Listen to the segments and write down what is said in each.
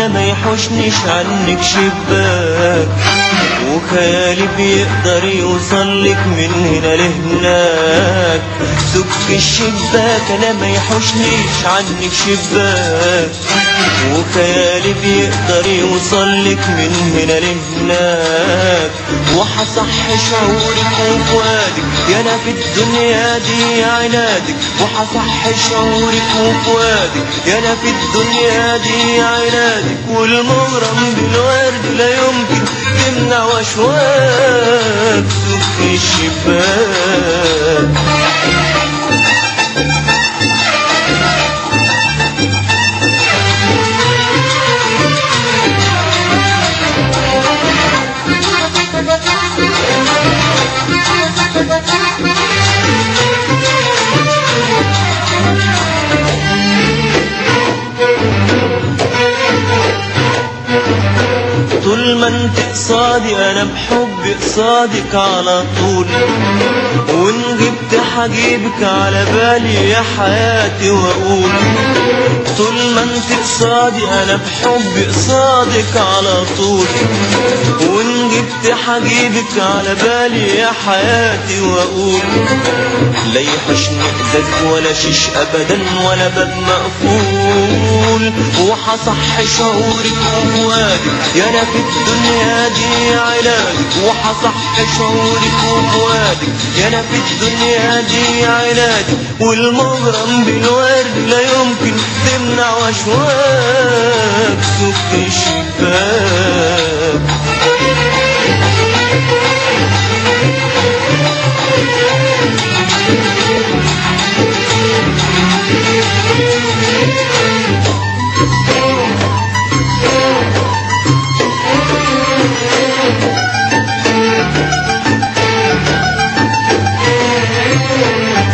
انا ما يحوشنيش عنك شباك، وخيالي بيقدر يوصلك من هنا لهناك. سك الشباك انا ما يحوشنيش عنك شباك، وخيالي بيقدر يوصلك من هنا لهناك. وحصح شعورك وفؤادك يا انا في الدنيا دي عنادك، وحصح شعورك وفؤادك يا انا في الدنيا دي عنادك. والمغرم بالورد لا يمكن تمنع واشواك. سك الشباك طول ما انت قصادي انا بحب قصادك على طول، وان جبت حجيبك على بالي يا حياتي واقول. طول ما انت قصادي انا بحب قصادك على طول، وان جبت حجيبك على بالي يا حياتي واقول. لا يحشني ايدك ولا شيش ابدا ولا باب مقفول، وحصح شعورك وفؤادك يا انا في الدنيا دي علاجك. وحصح شعورك وفؤادك يا انا في الدنيا دي علاجك. والمغرم بالورد لا يمكن تمنع واشواك. سك الشباك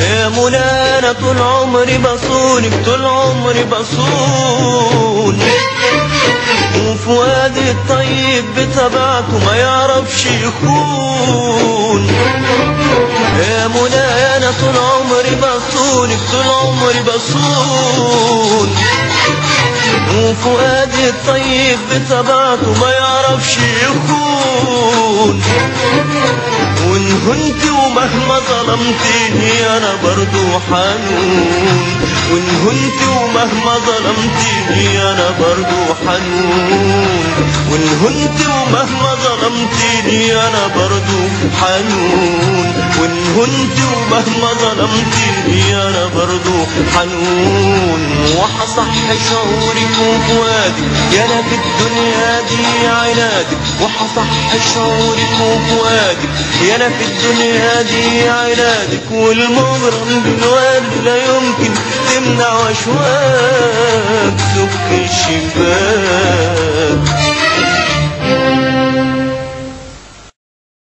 يا مولانا طول عمري بصونك، طول عمري بصون. وفؤادي الطيب بطبعته ما يعرفش يخون. يا مولانا طول عمري بصونك، طول عمري بصون. وفؤادي الطيب بطبعته ما يعرفش يخون. وان هنت ومهما ظلمتيني انا برضو حنون. وان هنت ومهما ظلمتيني انا برضو حنون. وان هنت ومهما ظلمتيني انا برضو حنون. وان هنت ومهما ظلمتيني انا برضو حنون. وحصح شعورك وفؤادك يا انا في الدنيا دي عنادك. وحصح شعورك وفؤادك يا انا في الدنيا دي عنادك. والمغرم بالورد لا يمكن تمنع واشواك. سك الشباك